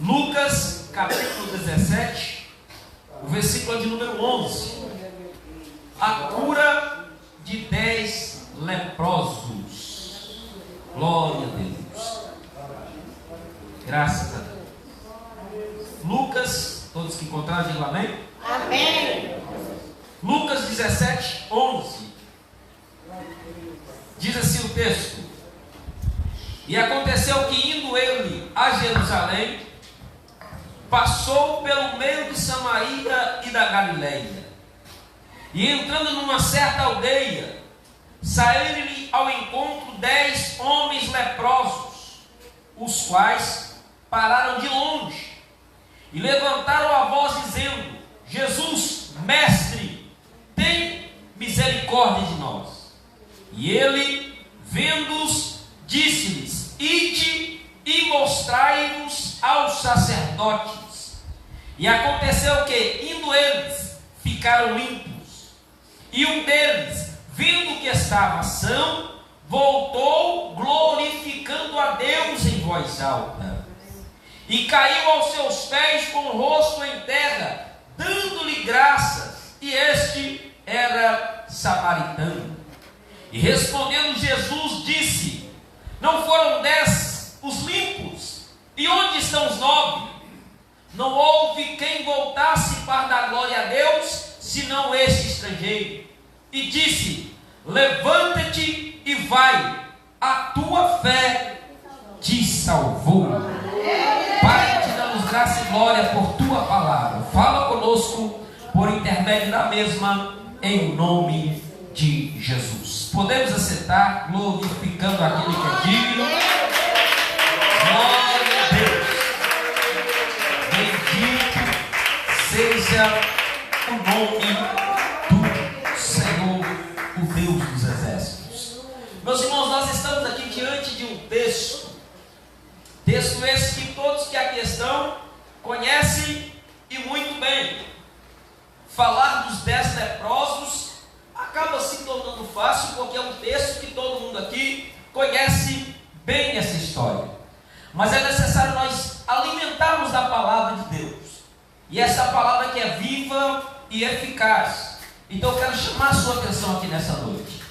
Lucas capítulo 17, o versículo de número 11. A cura de 10 leprosos. Glória a Deus. Graças a Deus. Lucas, todos que encontraram, digam amém? Amém. Lucas 17, 11. Diz assim o texto: E aconteceu que, indo ele a Jerusalém, passou pelo meio de Samaria e da Galileia. E entrando numa certa aldeia, saíram-lhe ao encontro 10 homens leprosos, os quais pararam de longe e levantaram a voz dizendo: Jesus, mestre, tem misericórdia de nós. E ele, vendo-os, disse-lhes: Ide e mostrai-vos aos sacerdotes. E aconteceu que, indo eles, ficaram limpos. E um deles, vendo que estava são, voltou glorificando a Deus em voz alta. E caiu aos seus pés com o rosto em terra, dando-lhe graças. E este era samaritano. E respondendo Jesus, disse: Não foram 10 os limpos? E onde estão os 9? Não houve quem voltasse para dar glória a Deus, senão este estrangeiro. E disse: Levanta-te e vai, a tua fé te salvou. Pai, te damos graça e glória por tua palavra. Fala conosco por intermédio da mesma, em nome de Jesus. Podemos assentar, glorificando aquele que é digno. Glória a Deus. Bendito seja o nome do Senhor, o Deus dos exércitos. Meus irmãos, nós estamos aqui diante de um texto esse que todos que aqui estão conhecem e muito bem. Falar dos 10 leprosos acaba se tornando fácil, porque é um texto que todo mundo aqui conhece bem essa história. Mas é necessário nós alimentarmos da palavra de Deus, e essa palavra que é viva e eficaz. Então eu quero chamar a sua atenção aqui nessa noite.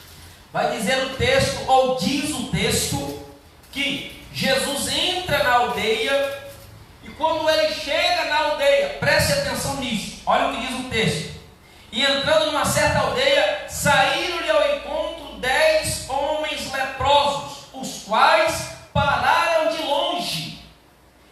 Vai dizer o texto, ou diz o texto, que Jesus entra na aldeia, e quando ele chega na aldeia, preste atenção nisso, olha o que diz o texto: E entrando numa certa aldeia, saíram-lhe ao encontro 10 homens leprosos, os quais pararam de longe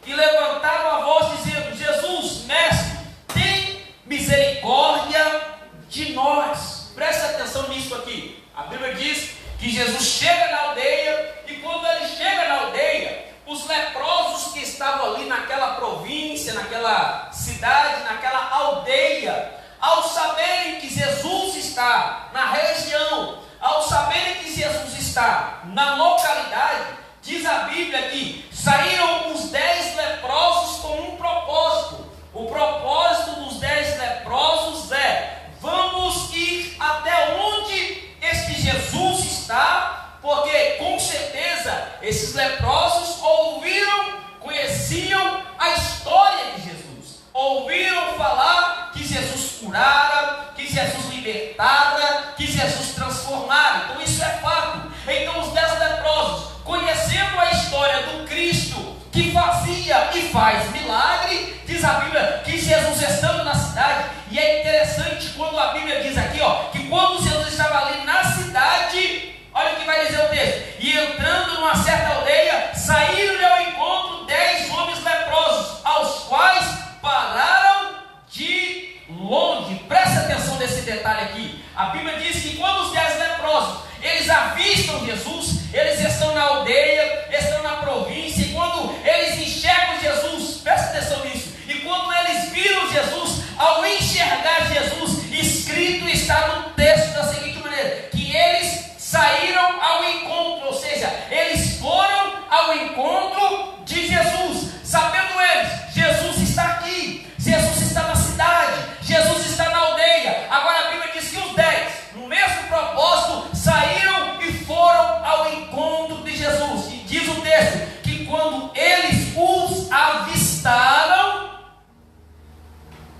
e levantaram a voz dizendo: Jesus, mestre, tem misericórdia de nós. Preste atenção nisso aqui. A Bíblia diz que Jesus chega na aldeia, e quando ele chega na aldeia, os leprosos que estavam ali naquela província, naquela cidade, naquela aldeia, ao saberem que Jesus está na região, ao saberem que Jesus está na localidade, diz a Bíblia que saíram os 10 leprosos com um propósito. O propósito dos 10 leprosos é: vamos ir até onde este Jesus está, porque com certeza esses leprosos ouviram, conheciam a história de Jesus, ouviram falar que Jesus curara, que Jesus libertara, que Jesus transformara. Então isso é fato. Então os 10 leprosos, conhecendo a história do Cristo que fazia e faz milagre, diz a Bíblia que Jesus estando na cidade, e é interessante quando a Bíblia diz aqui, que quando Jesus estava ali na cidade, olha o que vai dizer o texto: E entrando numa certa aldeia, saíram-lhe ao encontro 10 homens leprosos, aos quais pararam de longe. Preste atenção nesse detalhe aqui. A Bíblia diz que quando os 10 leprosos, eles avistam Jesus, eles estão na aldeia, estão na província, e quando eles enxergam Jesus, preste atenção nisso, e quando eles viram Jesus, ao enxergar Jesus, escrito está no texto da seguinte maneira: que eles saíram ao encontro, ou seja, eles foram ao encontro de Jesus.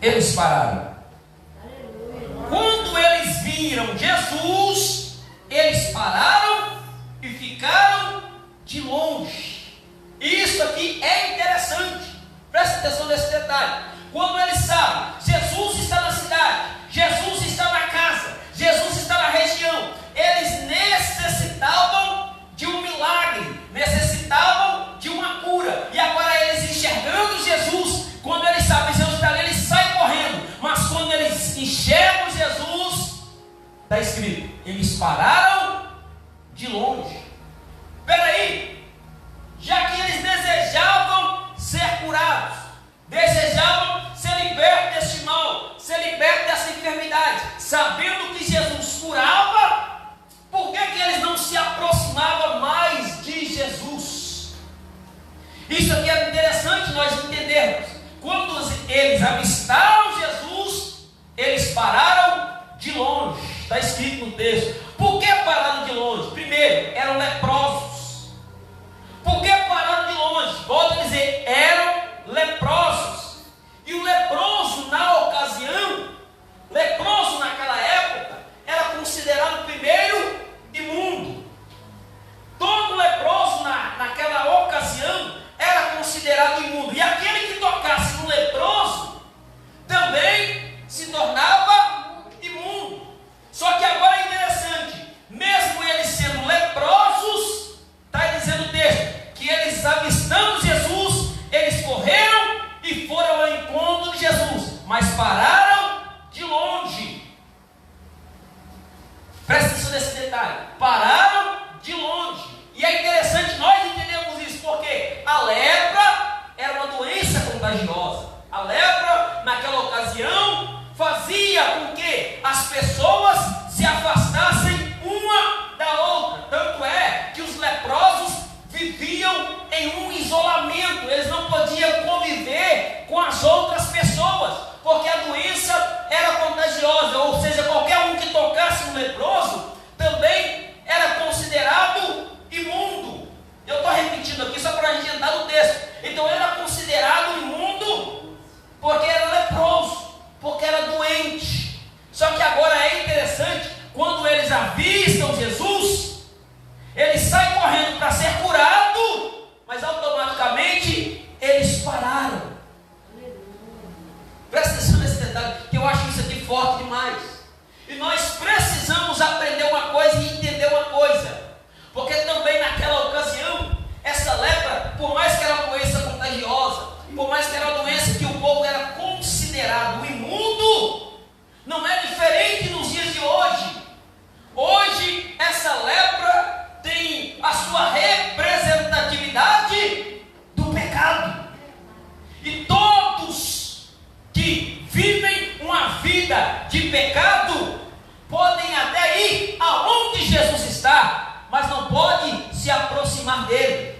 eles pararam. Quando eles viram Jesus, eles pararam e ficaram de longe. E isso aqui é interessante. Presta atenção nesse detalhe. Quando eles sabem, Jesus está na cidade, Jesus está na casa, Jesus está na região, eles necessitavam de um milagre, necessitavam de uma cura. E agora eles enxergando Jesus, quando eles sabem Jesus está ali, eles saem correndo. Mas quando eles enxergam Jesus, está escrito, eles pararam de longe. Espera aí, já que eles desejavam ser curados, desejavam ser libertos deste mal, ser libertos dessa enfermidade, sabendo que Jesus curava, por que eles não se aproximavam mais de Jesus? Isso aqui é interessante nós entendermos. Quando eles avistaram Jesus, eles pararam de longe. Está escrito no texto. Por que pararam de longe? Primeiro, eram leprosos. Por que pararam de longe? Volto a dizer, eram leprosos. E o leproso na ocasião, leproso naquela época, era considerado primeiro imundo. Todo leproso naquela ocasião era considerado imundo. E aquele que tocasse no leproso também se tornava imundo. Só que agora é interessante, mesmo eles sendo leprosos, está dizendo o texto, que eles avistando Jesus, eles correram e foram ao encontro de Jesus, mas pararam de longe. Presta atenção nesse detalhe, pararam de longe. E é interessante nós entendermos isso, porque a lepra era uma doença contagiosa. A lepra, naquela ocasião, fazia com que as pessoas se afastassem uma da outra. Tanto é que os leprosos viviam em um isolamento, eles não podiam conviver com as outras pessoas, porque a doença era contagiosa, ou seja, qualquer um que tocasse no leproso também era considerado imundo. Eu estou repetindo aqui só para a gente entrar no texto. Então era considerado imundo porque era leproso, porque era doente. Só que agora é interessante, quando eles avistam Jesus, eles saem correndo para ser curado, mas automaticamente eles pararam. Presta atenção nesse detalhe, que eu acho isso aqui forte demais. E nós precisamos aprender uma coisa e entender uma coisa, porque também naquela ocasião, essa lepra, por mais que era uma doença contagiosa, por mais que era uma doença que o povo era considerado imundo, não é diferente nos dias de hoje. Hoje, essa lepra tem a sua representatividade do pecado. E todos que vivem uma vida de pecado podem até ir aonde Jesus está, mas não pode se aproximar dele.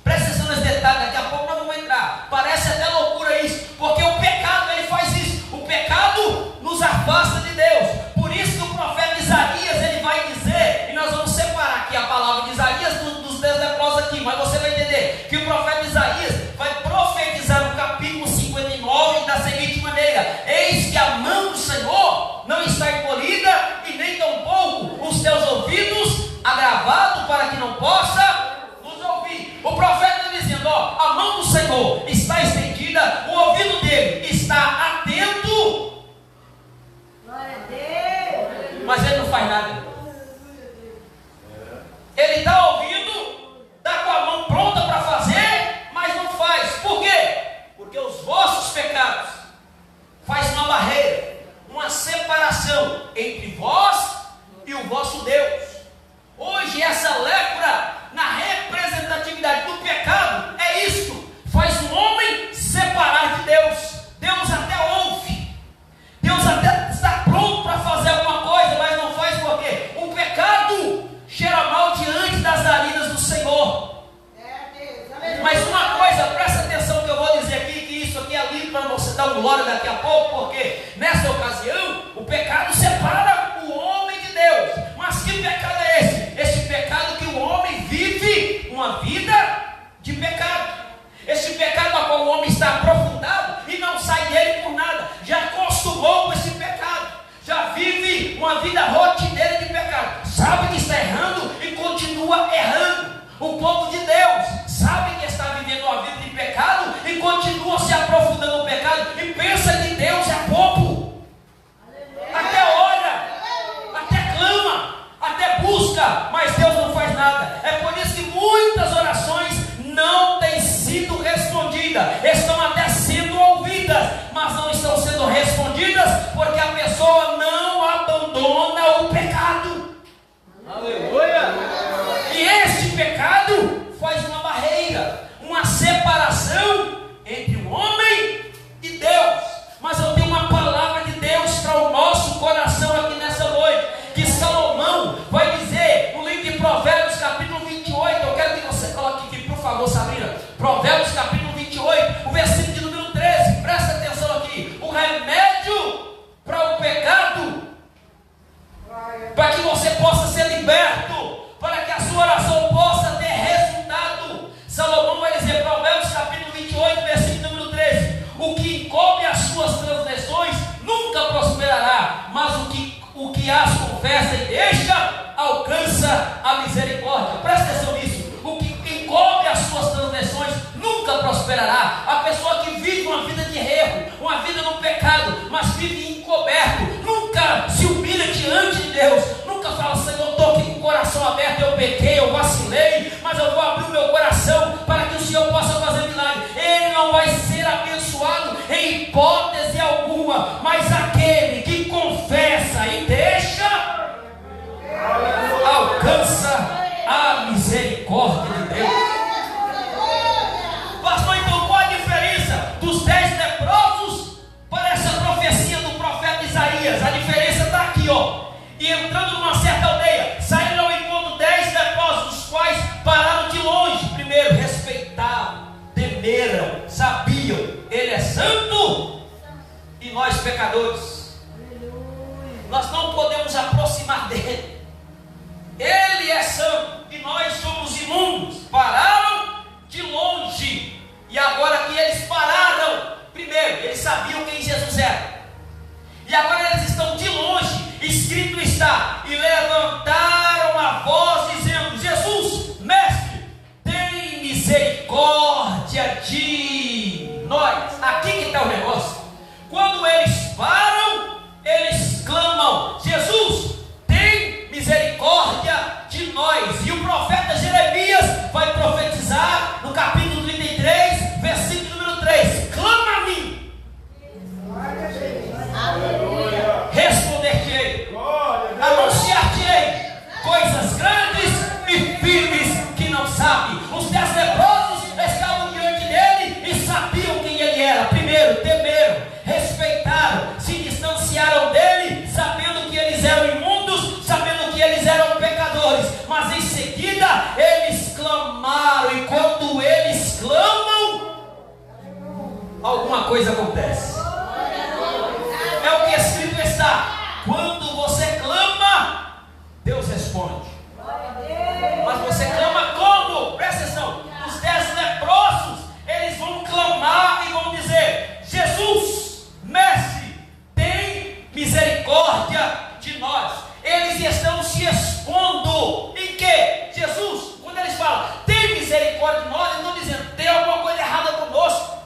Presta atenção nesse detalhe, daqui a pouco nós vamos entrar. Parece até loucura isso, porque o pecado ele faz isso. O pecado nos afasta de Deus. Por isso que o profeta Isaías ele vai dizer, e nós vamos separar aqui a palavra de Isaías dos 10 leprosos aqui, mas você vai entender que o profeta Isaías vai profetizar no capítulo 59 da seguinte maneira: eis que a mão do Senhor não está encolhida, e nem tampouco os teus ouvidos agravados, para que não possa nos ouvir. O profeta está dizendo, ó, a mão do Senhor está estendida, o ouvido dele está atento, mas ele não faz nada. Ele está ouvindo, está com a mão pronta para fazer, mas não faz. Por quê? Porque os vossos pecados fazem uma barreira, uma separação entre vós e o vosso Deus. Hoje essa lepra, na representatividade do pecado, é isto: faz o homem separar de Deus. Deus até ouve, Deus até está pronto para fazer alguma coisa, mas não faz. Por quê? O pecado cheira mal diante das narinas do Senhor. Mas uma coisa, presta atenção que eu vou dizer aqui, que isso aqui é livre para você dar glória daqui a pouco, porque nessa ocasião o pecado separa o homem de Deus. Mas que pecado é esse? Esse pecado que o homem vive uma vida de pecado. Esse pecado a qual o homem está aprofundado e não sai dele por nada. uma vida rotineira de pecado. Sabe que está errando e continua errando. O povo de Deus sabe que está vivendo uma vida de pecado e continua se aprofundando no pecado e pensa que Deus é bobo. Até ora, até clama, até busca, mas Deus não faz nada. É por isso que muitas orações não têm sido respondidas, estão até sendo ouvidas, mas não estão sendo respondidas porque a pessoa não abandona o pecado. Aleluia! E este pecado faz uma barreira, uma separação entre o homem e Deus. Mas eu tenho uma palavra de Deus para o nosso coração aqui nessa noite, que Salomão vai dizer no livro de Provérbios capítulo 28. Eu quero que você coloque aqui, por favor, Sabrina. Provérbios capítulo 28, o versículo de número 13. Presta atenção aqui. O remédio para o pecado, para que você possa ser liberto, para que a sua oração possa ter resultado. Salomão vai dizer, Provérbios capítulo 28, versículo número 13: o que encobre as suas transgressões nunca prosperará, mas o que as confessa e deixa, alcança a misericórdia. Presta atenção nisso. O que encobre as suas transgressões nunca prosperará. A pessoa que vive uma vida de erro, uma vida no pecado, mas vive encoberto, nunca se humilha diante de Deus, nunca fala, Senhor, eu estou aqui com o coração aberto, eu pequei, eu vacilei, mas eu vou abrir o meu coração para que o Senhor possa fazer milagre. Ele não vai ser abençoado em hipótese alguma, mas aquele que confessa e deixa, alcança a misericórdia de Deus. Pastor, então qual a diferença dos 10 leprosos para essa profecia do profeta Isaías? A diferença está aqui, ó. E entrando numa certa aldeia, saíram ao encontro 10 leprosos, os quais pararam de longe. Primeiro, respeitavam, temeram, sabiam, ele é santo e nós pecadores. Nós não podemos aproximar dele. Ele é santo e nós somos imundos. Pararam de longe. E agora que eles pararam, primeiro, eles sabiam quem Jesus era. E agora eles estão de longe. Escrito está: e levantaram a voz dizendo: Jesus, mestre, tem misericórdia de nós. Aqui que está o negócio. Quando eles param, eles clamam: Jesus, tem misericórdia de nós. E o profeta Jeremias vai profetizar no capítulo 33, versículo número 3: clama a mim, responder-te-ei, anunciar-te-ei coisas grandes e firmes que não sabe. Os 10 leprosos estavam diante dele e sabiam quem ele era. Primeiro, temeram, respeitaram, se distanciaram dele, sabendo que eles eram imundos, sabendo que eles eram pecadores. Mas em seguida eles clamaram, e quando eles clamam, alguma coisa acontece. É o que escrito está: quando você clama, Deus responde. Mas você clama como? Presta atenção. Os 10 leprosos, eles vão clamar e vão dizer: Jesus, mestre, tem misericórdia de nós. Eles estão se expondo em que? Jesus, quando eles falam tem misericórdia de nós, eles estão dizendo: tem alguma coisa errada conosco,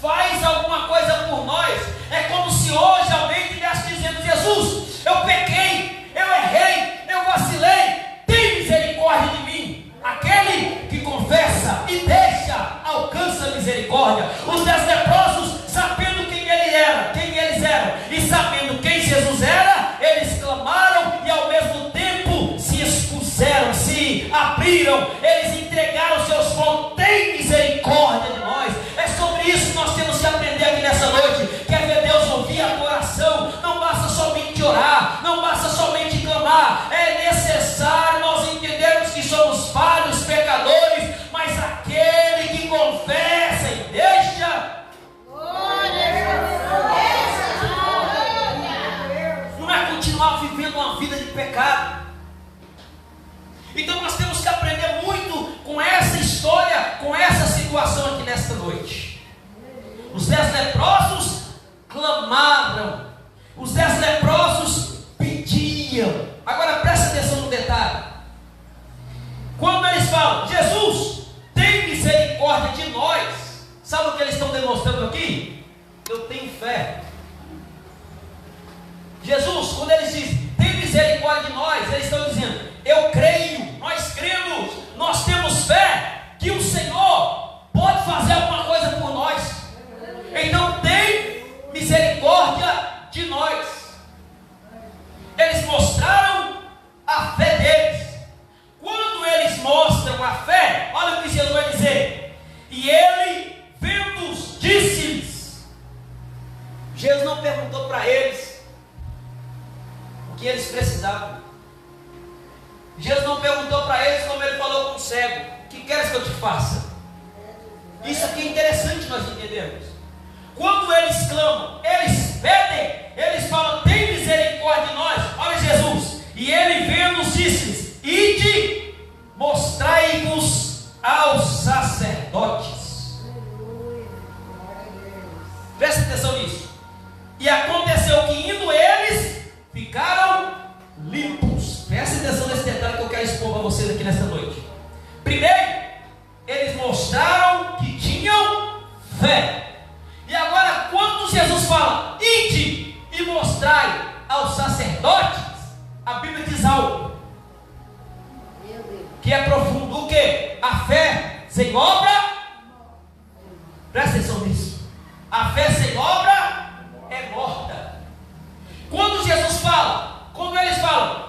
faz alguma coisa por nós. É como se hoje alguém estivesse dizendo: Jesus, eu pequei, eu errei, eu vacilei, tem misericórdia de mim. Aquele que confessa e deixa, alcança a misericórdia. Os 10 leprosos, sabendo quem eles eram e sabendo quem Jesus era, eles clamaram e ao mesmo tempo se expuseram, se abriram, eles entregaram seus pontos. Tem misericórdia de nós. É sobre isso que nós temos que aprender aqui nessa noite. Quer ver Deus ouvir a tua oração? Não basta somente orar, não basta somente clamar. É necessário nós entendermos que somos falhos, pecadores, mas aquele que confessa e deixa, não é continuar vivendo uma vida de pecado. Então nós temos que aprender muito com essa história, com essa situação aqui nesta noite. Os 10 leprosos clamaram, os 10 leprosos pediam. mostrando aqui? Eu tenho fé. Jesus, quando eles dizem, tem misericórdia de nós, eles estão dizendo, eu creio, nós cremos, nós temos fé que o Senhor pode fazer alguma coisa por nós. Então tem misericórdia de nós. Eles mostraram a fé deles. Quando eles mostram a fé, olha o que Jesus vai dizer. E ele, vendo-os, disse-lhes. Jesus não perguntou para eles o que eles precisavam. Jesus não perguntou para eles como ele falou com o cego: o que queres que eu te faça? Isso aqui é interessante nós entendermos. Quando eles clamam, eles pedem, eles falam, tem misericórdia de nós. Olha Jesus. E ele vendo-os disse-lhes: ide, mostrai-vos aos sacerdotes. Presta atenção nisso. E aconteceu que indo eles, ficaram limpos. Presta atenção nesse detalhe que eu quero expor para vocês aqui nesta noite. Primeiro, eles mostraram que tinham fé. E agora, quando Jesus fala, ide e mostrai aos sacerdotes, a Bíblia diz algo que é profundo. O que? A fé sem obra. Presta atenção nisso. A fé sem obra é morta. Quando Jesus fala, quando eles falam,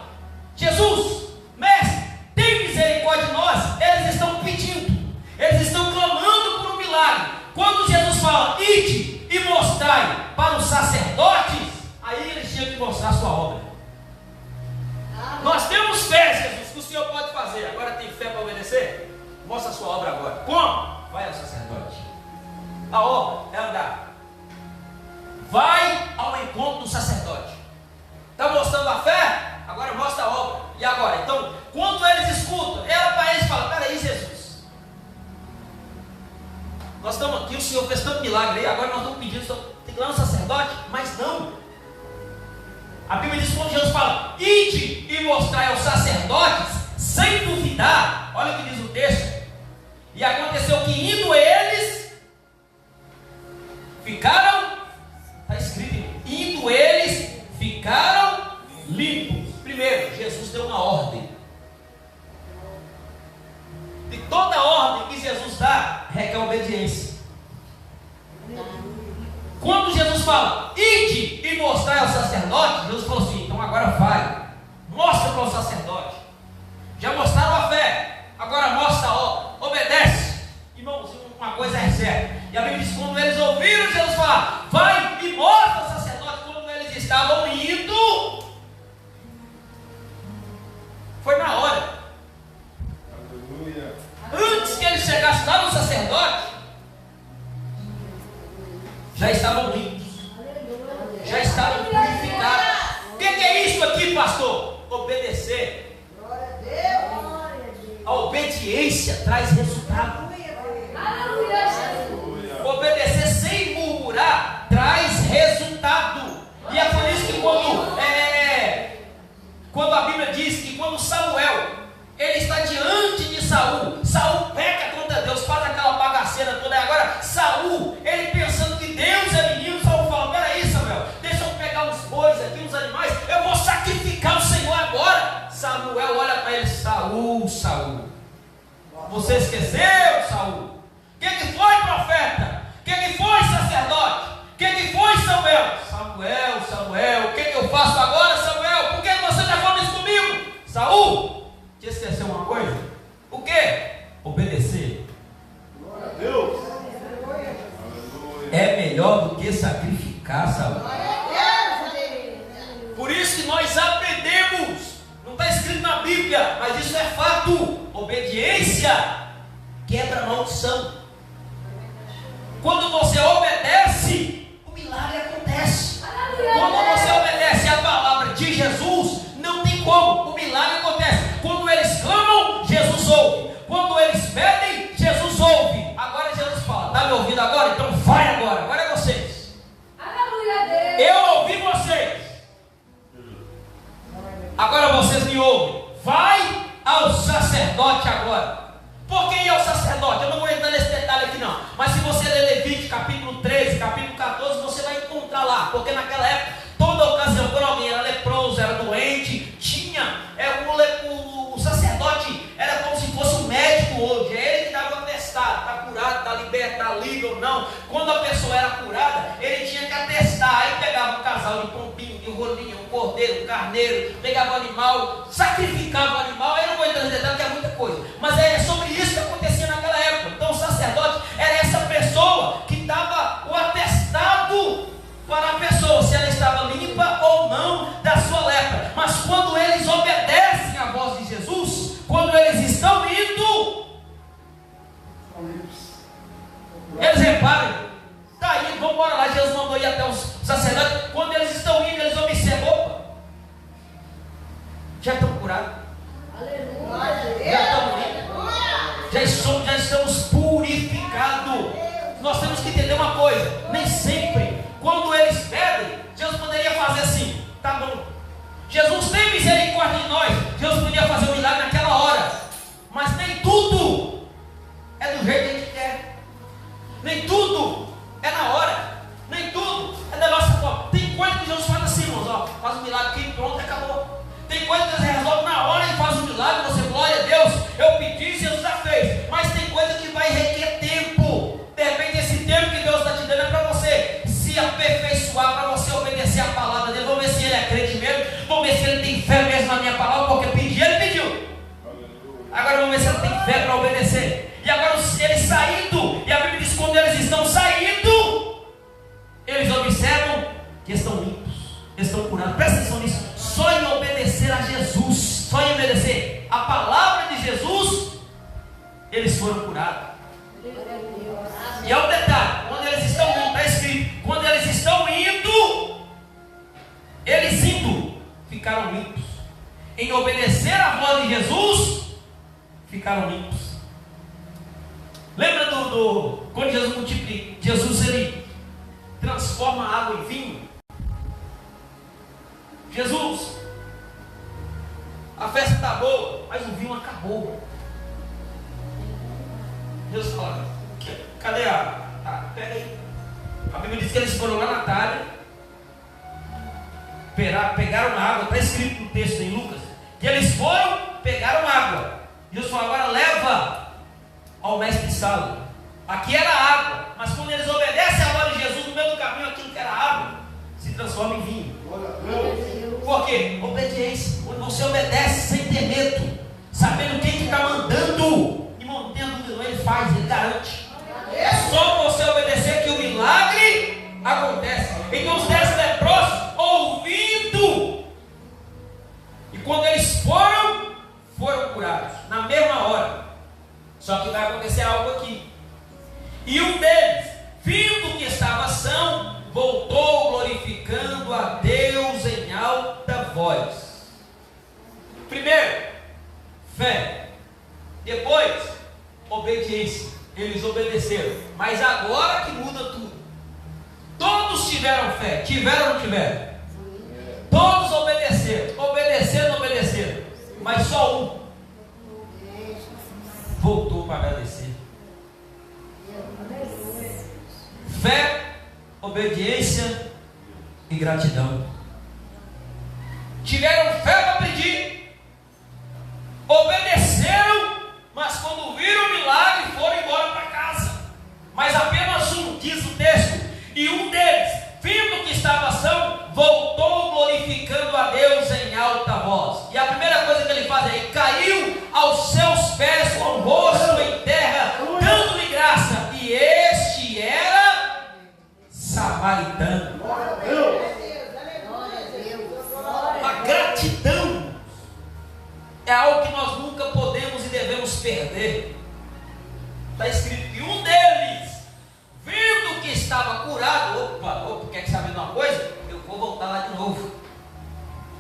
Jesus, mestre, tem misericórdia de nós, eles estão pedindo, eles estão clamando por um milagre. Quando Jesus fala, ide e mostrai para os sacerdotes, aí eles tinham que mostrar a sua obra. Nós temos fé, Jesus, que o Senhor pode fazer. Agora tem fé para obedecer? Mostra a sua obra agora. Como? Vai ao sacerdote. A obra é andar. Vai ao encontro do sacerdote. Está mostrando a fé? Agora mostra a obra. E agora? Então, quando eles escutam, ela para eles fala: peraí, Jesus, nós estamos aqui, o Senhor fez tanto milagre aí, agora nós estamos pedindo, tem que ir lá no sacerdote, mas não. A Bíblia diz, quando Jesus fala, ide e mostrai aos sacerdotes, sem duvidar, olha o que diz o texto. E aconteceu que indo eles, ficaram, está escrito, indo eles, ficaram limpos. Primeiro, Jesus deu uma ordem. E toda ordem que Jesus dá requer obediência. Quando Jesus fala, ide e mostrai aos sacerdotes, Jesus falou assim, então agora vai, mostra para o sacerdote. Já mostraram a fé, agora mostra a obra, obedece. Irmãos, uma coisa é certa. E a Bíblia diz, quando eles ouviram Jesus falar, vai e mostra ao sacerdote, quando eles estavam indo, foi na hora. Aleluia. Antes que eles chegassem lá no sacerdote, já estavam limpos, já estavam purificados. O que é isso aqui, pastor? Obedecer. A obediência traz resultado. Obedecer sem murmurar traz resultado. E é por isso que quando a Bíblia diz que quando Samuel ele está diante de Saul, Saul peca contra Deus, faz aquela bagaceira toda. E agora Saul, ele pensando que Deus é menino, Saul fala, peraí Samuel, deixa eu pegar uns bois aqui, uns animais, eu vou sacrificar o Senhor agora. Samuel olha para ele, Saul, Saul, você esqueceu, Saul? O que foi, profeta? O que foi, sacerdote? O que foi, Samuel? Samuel, o que eu faço agora, Samuel? Por que você já falou isso comigo? Saul, te esqueceu uma coisa? O que? Obedecer. Glória a Deus. É melhor do que sacrificar, Saul. Por isso que nós aprendemos. Não está escrito na Bíblia, mas isso é fato. Obediência quebra a maldição. Quando você obedece, o milagre acontece. Quando você obedece a palavra de Jesus, não tem como, o milagre acontece. Quando eles clamam, Jesus ouve. Quando eles pedem, Jesus ouve. Agora Jesus fala, está me ouvindo agora? Então vai agora é vocês. Eu ouvi vocês, agora vocês me ouvem. Vai ao sacerdote agora. Por que ir ao sacerdote? Eu não vou entrar nesse detalhe aqui não. Mas se você ler Levítico capítulo porque naquela época, toda ocasião, quando alguém era leproso, era doente, tinha, o sacerdote era como se fosse um médico hoje, é ele que dava o atestado, está curado, está liberto, está livre ou não. Quando a pessoa era curada, ele tinha que atestar, aí pegava um casal de pombinho, de rolinha, um cordeiro, um carneiro, pegava o animal, sacrificava o animal, aí não vou entrar no detalhe, que é muita coisa, mas é sobre isso que acontecia naquela época. Então o sacerdote era essa pessoa que dava o atestado para a pessoa, se ela estava limpa ou não da sua lepra. Mas quando eles obedecem à voz de Jesus, quando eles estão indo, eles reparam, está indo, vamos embora lá, Jesus mandou ir até os sacerdotes. Quando eles estão indo, eles observam, opa, já estão curados, já estamos limpos, já estamos purificados. Nós temos que entender uma coisa, nem sempre, quando eles pedem, Deus poderia fazer assim, tá bom, Jesus tem misericórdia de nós, Deus podia fazer um milagre naquela hora, mas nem tudo é do jeito que a gente quer, nem tudo é na hora, nem tudo é da nossa forma. Tem coisa que Deus faz assim, irmãos, ó, faz um milagre aqui, pronto, acabou. Tem coisa que Deus resolve na hora e faz um milagre, você, glória a Deus, eu pedi, Jesus já fez. Mas tem coisa que vai requer tempo. De repente esse tempo que Deus está te dando é para você se aperfeiçoar, para você obedecer a palavra dele. Vamos ver se ele é crente mesmo, vamos ver se ele tem fé mesmo na minha palavra, porque pedir ele pediu. Agora vamos ver se ele tem fé para obedecer. E agora eles saindo, e a Bíblia diz que quando eles estão saindo, eles observam que estão limpos, estão curados. Presta atenção nisso. Só em obedecer a Jesus, só em obedecer a palavra de Jesus, eles foram curados. E é um detalhe, quando eles estão indo, está escrito, quando eles estão indo, eles indo, ficaram limpos. Em obedecer a voz de Jesus, ficaram limpos. Lembra quando Jesus multiplica, Jesus ele transforma a água em vinho. Jesus, a festa está boa, mas o vinho acabou. Jesus fala, cadê pega aí. A Bíblia diz que eles foram lá na talha, pegaram água, está escrito no texto em Lucas, que eles foram, pegaram água. Jesus falou, agora leva ao mestre Salo. Aqui era água, mas quando eles obedecem a voz de Jesus, no meio do caminho, aquilo que era água se transforma em vinho. Por quê? Obediência. Quando você obedece sem ter medo, sabendo quem está mandando, e mantendo o dúvida, ele faz, ele garante. É só você obedecer que o milagre acontece. Então os 10 leprosos ouvindo, e quando eles foram curados na mesma hora. Só que vai acontecer algo aqui. E um deles, vindo que estava são, voltou glorificando a Deus em alta voz. Primeiro, fé. Depois, obediência. Eles obedeceram. Mas agora que muda tudo. Todos tiveram fé. Tiveram ou não tiveram? Todos obedeceram. Obedeceram. Mas só um voltou para agradecer. Fé, obediência e gratidão. Tiveram fé para pedir, obedeceram, mas quando viram o milagre foram embora para casa. Mas apenas um, diz o texto, e um deles, vindo que estava são, voltou glorificando a Deus em alta voz. E a primeira coisa que ele faz é, caiu aos seus pés com o rosto em terra, dando-lhe graça. E este era samaritano. A gratidão é algo que nós nunca podemos e devemos perder. Está escrito que um deles, vendo que estava curado, opa, quer saber de uma coisa? Eu vou voltar lá de novo.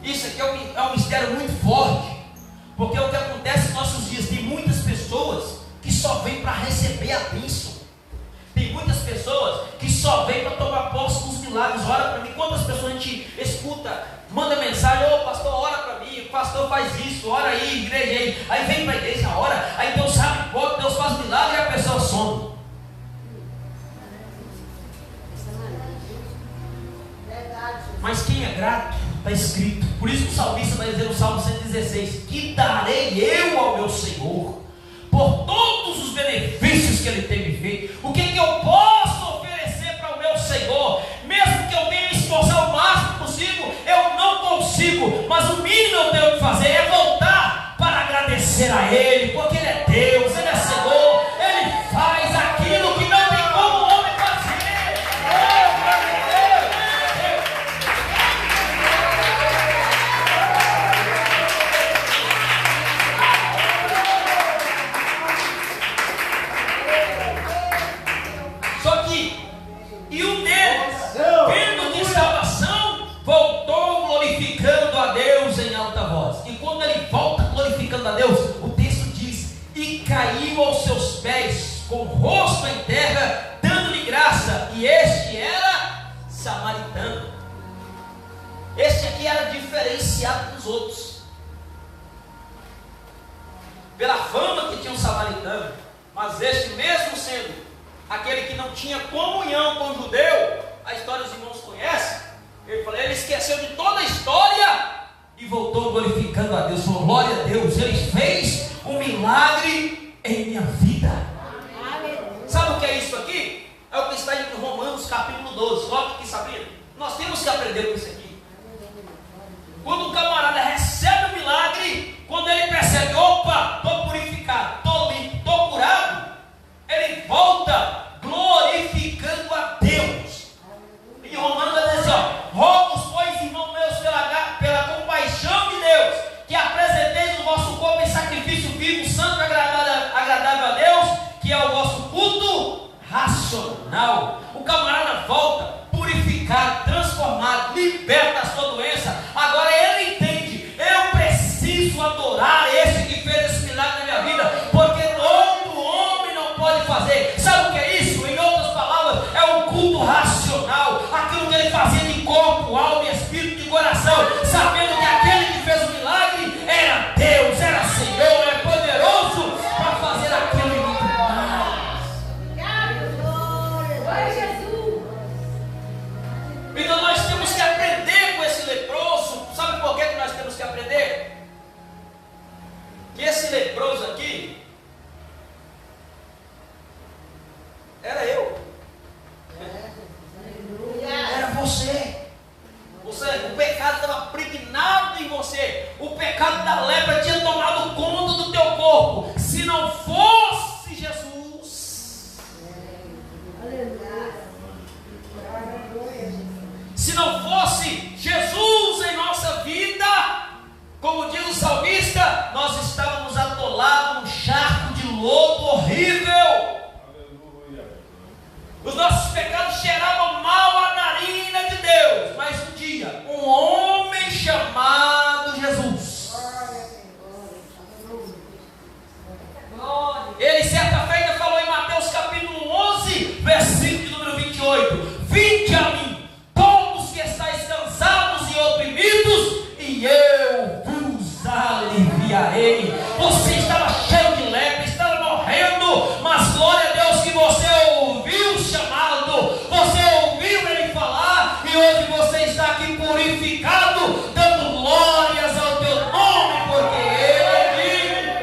Isso aqui é um mistério muito forte, porque é o que acontece nos nossos dias. Tem muitas pessoas que só vêm para receber a bênção. Tem muitas pessoas que só vêm para tomar posse dos milagres. Ora para mim. Quantas pessoas a gente escuta, manda mensagem, ô pastor, ora para mim, o pastor faz isso, ora aí, igreja aí vem para a igreja, ora, aí Deus sabe quanto, Deus faz milagre e a pessoa some. Mas quem é grato, está escrito. Por isso que o salmista vai dizer no Salmo 116: que darei eu ao meu Senhor por todos os benefícios que Ele tem me feito? O que eu posso oferecer para o meu Senhor? Mesmo que eu tenha que esforçar o máximo possível, eu não consigo, mas o mínimo eu tenho que fazer é voltar para agradecer a Ele, porque Ele é Deus, Ele é Senhor, Ele faz aquilo que não tem como o homem fazer. Só que, e um deles, vendo que estava são, voltou glorificando a Deus em alta voz. E quando ele volta glorificando a Deus, o texto diz: e caiu aos seus pés, com o rosto em terra, dando-lhe graça. E este era samaritano. Este aqui era diferenciado dos outros, pela fama que tinha um samaritano. Mas este, mesmo sendo aquele que não tinha comunhão com o judeu, a história os irmãos conhecem, ele esqueceu de toda a história e voltou glorificando a Deus. Falou: glória a Deus, Ele fez um milagre em minha vida. Sabe o que é isso aqui? É o que está em Romanos capítulo 12. Coloca aqui, Sabrina. Nós temos que aprender com isso aqui. Quando o camarada recebe o milagre, quando ele percebe: opa, estou purificado, estou limpo, estou curado, ele volta glorificando a Deus. E Romanos vai dizer assim: rogo-vos, pois, irmãos meus, pela compaixão de Deus, que apresenteis o vosso corpo em sacrifício vivo, santo e agradável a Deus, que é o vosso culto racional. O camarada volta purificado, transformado, liberto da sua doença. Agora ele entende: eu preciso adorar esse que fez esse milagre na minha vida, porque todo homem não pode fazer. Sabe o que é isso? Em outras palavras, é o culto racional, aquilo que ele fazia de corpo, alma e espírito, de coração, sabendo que aquele que fez o milagre era Deus, era Senhor, é poderoso para fazer aquilo e muito mais. Então nós temos que aprender com esse leproso. Sabe por que nós temos que aprender? Que esse leproso aqui era eu. Era você. O pecado estava impregnado em você. O pecado da lepra tinha tomado conta do teu corpo. Se não fosse Jesus, se não fosse Jesus em nossa vida, como diz o salmista, nós estávamos atolados num charco de lodo horrível. Os nossos pecados cheiravam mal à narina de Deus. Mas um dia, um homem chamado Jesus, ele certa feita falou em Mateus capítulo 11, versículo de número 28: vinde a mim, todos que estáis cansados e oprimidos, e eu vos aliviarei. Você estava cheio de lepra, estava morrendo, mas glória a Deus que você ouviu o chamado, você ouviu ele falar, e hoje você está aqui purificado, dando glórias ao teu nome, porque Ele é digno.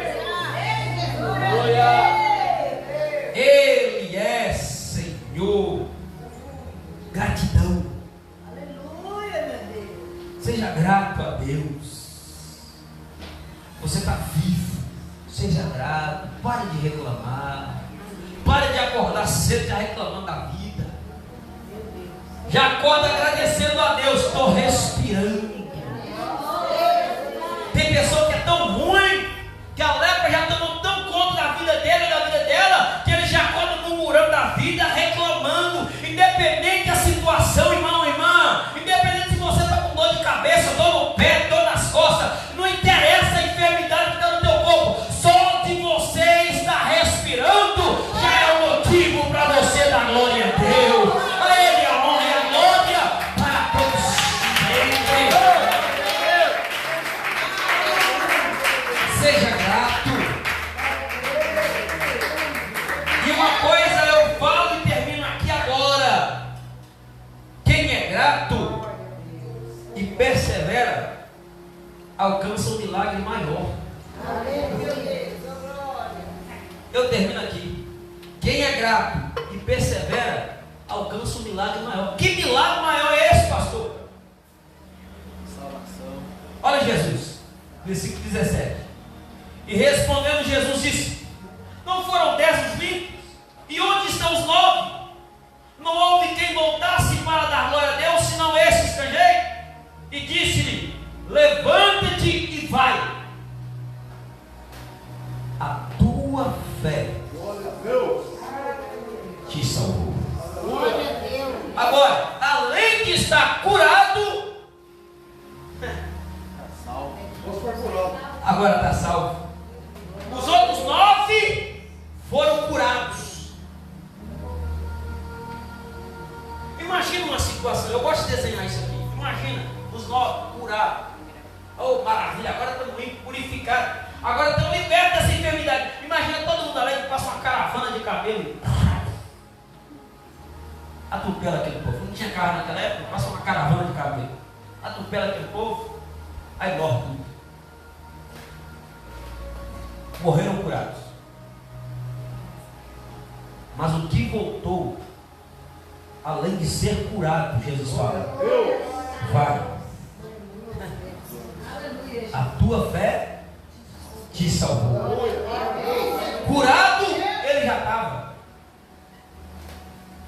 Ele é Senhor. Gratidão. Seja grato a Deus. Você está vivo, seja grato. Pare de reclamar. Pare de acordar cedo já reclamando da vida. Já acorda agradecendo a Deus. Estou respirando. Tem pessoa que é tão ruim, que a lepra já tomou tão conta da vida dele e da vida dela, que ele já acorda murmurando da vida, reclamando. Independente da situação, irmão, irmã, independente se você está com dor de cabeça, dor no pé, dor nas costas, não interessa a enfermidade que está no teu corpo, só de você estar respirando já é um motivo para você dar glória a Deus. A Ele a honra e a glória para todos sempre. Seja grato. E uma coisa eu falo e termino aqui agora: persevera alcança um milagre maior. Eu termino aqui. Quem é grato e persevera alcança um milagre maior. Que milagre maior é esse, pastor? Salvação. Olha Jesus, versículo 17. E respondendo Jesus disse: não foram 10 os limpos? E onde estão os 9? Não houve quem voltasse para dar glória a Deus, senão esse estrangeiro? E disse-lhe: levanta-te e vai. A tua fé te salvou. Agora, além de estar curado, agora está salvo. Os outros 9 foram curados. Imagina uma situação, eu gosto de desenhar isso aqui. Imagina os 9 curados. Oh, maravilha, agora estamos purificados. Agora estamos libertos dessa enfermidade. Imagina todo mundo ali que passa uma caravana de cabelo. Atropela aquele povo. Não tinha carro naquela época, passa uma caravana de cabelo. Atropela aquele povo, aí morre tudo. Morreram curados. Mas o que voltou, além de ser curado, Jesus fala: vai, a tua fé te salvou. Curado ele já estava.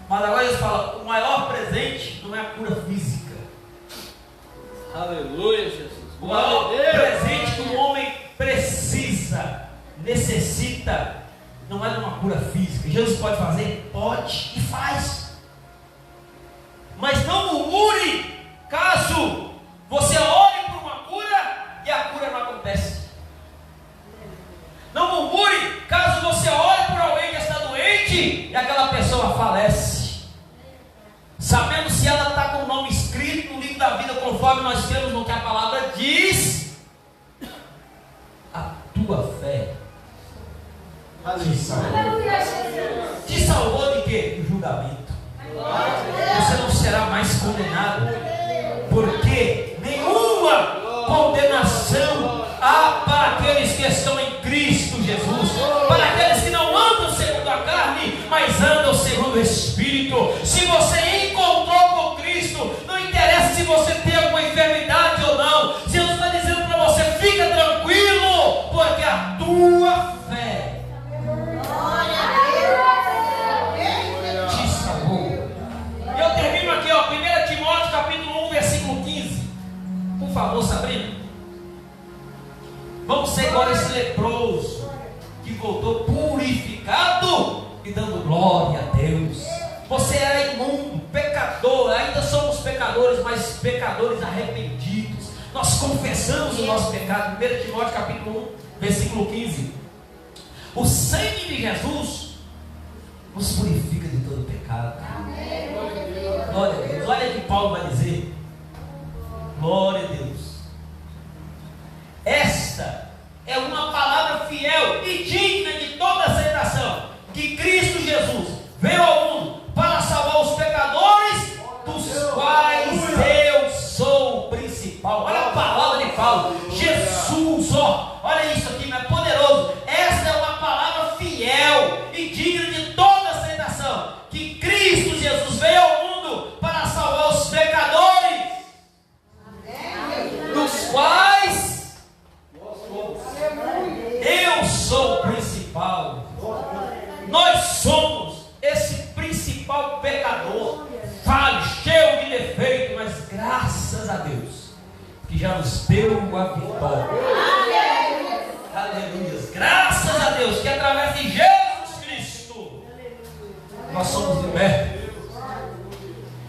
Mas agora Jesus fala: o maior presente não é a cura física. Aleluia, Jesus. O maior presente que um homem precisa, necessita, não é de uma cura física. Jesus pode fazer? Pode e faz. Mas não murmure caso você ore por uma cura e a cura não acontece. Não murmure caso você ore por alguém que está doente e aquela pessoa falece. Sabendo se ela está com o nome escrito no livro da vida, conforme nós temos no que a palavra diz, a tua fé te salvou. Te salvou de quê? Do julgamento. Você não será mais condenado, porque nenhuma condenação há para aqueles que estão em Cristo Jesus, para aqueles que não andam segundo a carne, mas andam segundo o Espírito. Se você encontrou com Cristo, não interessa se você tem alguma enfermidade ou não, Jesus está dizendo para você: fica tranquilo, porque a tua fé te salvou. E eu termino aqui, ó, 1 Timóteo capítulo 1, versículo 15. Por favor, Sabrina. Vamos ser igual esse leproso que voltou purificado e dando glória a Deus. Você era imundo, pecador, ainda somos pecadores, mas pecadores arrependidos. Nós confessamos o nosso pecado. 1 Timóteo capítulo 1, versículo 15. O sangue de Jesus nos purifica de todo pecado. Glória a Deus. Olha o que Paulo vai dizer. Glória a Deus. Esta é uma palavra fiel e digna de toda aceitação, que Cristo Jesus veio ao mundo para salvar os pecadores, dos quais eu sou o principal. Olha a palavra de Paulo. Jesus, ó, olha isso aqui, é poderoso. Esta é uma palavra fiel e digna de toda aceitação, que Cristo Jesus veio ao mundo para salvar os pecadores, dos quais eu sou o principal. Nós somos esse principal pecador, falho, cheio de defeito, mas graças a Deus que já nos deu a vitória. Aleluia. Graças a Deus que através de Jesus Cristo nós somos libertos.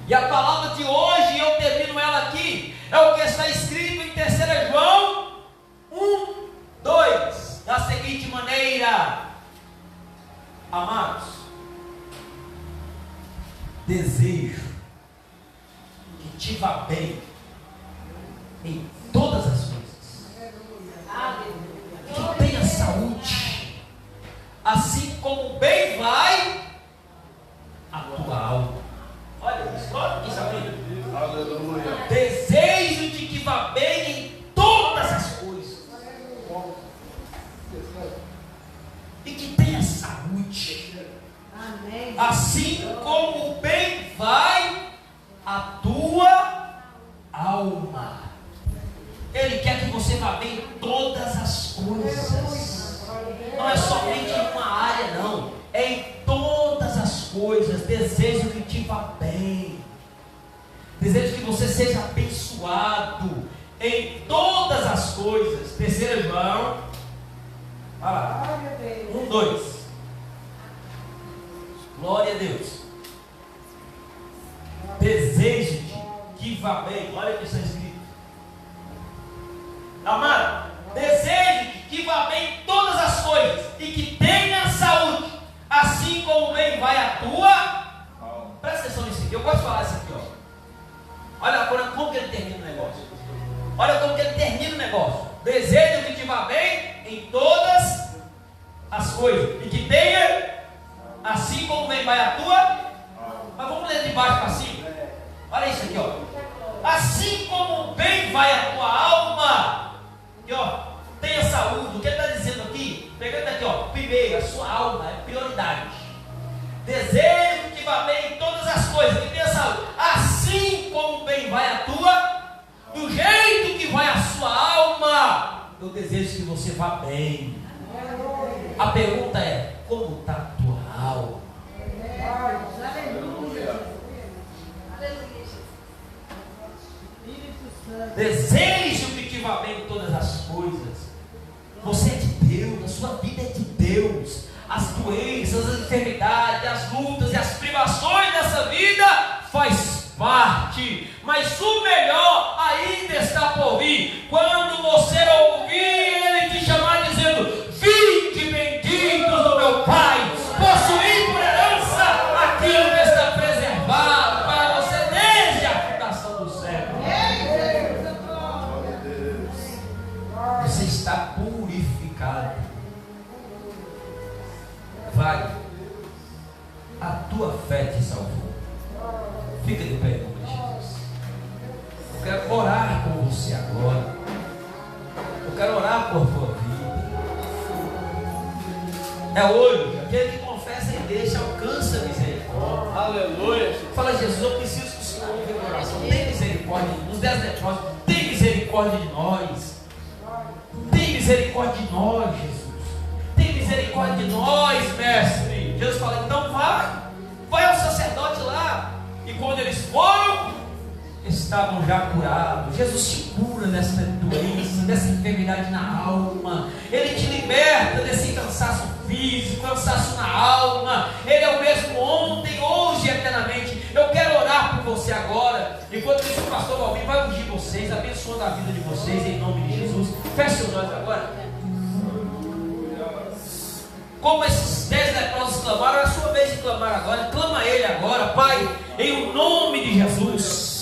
E a palavra de hoje, eu termino ela aqui, é o que está escrito em 3 João 1, 2, da seguinte maneira: amados, desejo que te vá bem em todas as coisas, que tenha saúde, assim como bem vai a tua alma. Olha isso, olha isso, Sabrina. Desejo de que Desejo que você seja abençoado em todas as coisas. 3 João, olha lá, 1, 2. Glória a Deus. Desejo que vá bem. Olha o que está escrito. Amado, desejo que vá bem em todas as coisas e que tenha saúde, assim como bem vai a tua. Presta atenção nisso aqui. Eu gosto de falar isso aqui, ó. Olha como que ele termina o negócio. Olha como que ele termina o negócio. Desejo que te vá bem em todas as coisas e que tenha, assim como bem vai a tua. Mas vamos ler de baixo para cima. Olha isso aqui, ó. Assim como bem vai a tua alma. Aqui, ó. Tenha saúde. O que ele está dizendo aqui? Pegando aqui, ó. Primeiro, a sua alma é prioridade. Desejo que vá bem em todas as coisas, que tenha saúde. Assim como bem vai a tua, do jeito que vai a sua alma, eu desejo que você vá bem. A pergunta é: como está a tua alma? Desejo que te vá bem em todas as coisas. Você é de Deus, a sua vida é de Deus. As doenças, as enfermidades, as lutas e as privações dessa vida faz parte. Mas o melhor ainda está por vir. Quando você ouvir Ele te chamar dizendo: vinde benditos do meu Pai, possuí por herança aquilo que está preservado para você desde a fundação do século. Você está purificado. Vai, a tua fé te salvou. Fica de pé em nome de Jesus. Eu quero orar por você agora. Eu quero orar por tua vida. É hoje, aquele que confessa e deixa alcança a misericórdia. Aleluia. Fala: Jesus, eu preciso que o Senhor ouve meu coração. Tem misericórdia nos 10 leprosos. Tem misericórdia de nós. Tem misericórdia de nós, Jesus. Tem misericórdia de nós, mestre. Jesus fala: então vai ao sacerdote lá. E quando eles foram, estavam já curados. Jesus te cura dessa doença, dessa enfermidade na alma. Ele te liberta desse cansaço físico, cansaço na alma. Ele é o mesmo ontem, hoje e eternamente. Eu quero orar por você agora. Enquanto isso, o pastor Valmir vai ungir vocês, abençoando a vida de vocês em nome de Jesus. Feche os olhos agora. Como esses 10 leprosos clamaram, é a sua vez de clamar agora. Clama a Ele agora, Pai, em o nome de Jesus.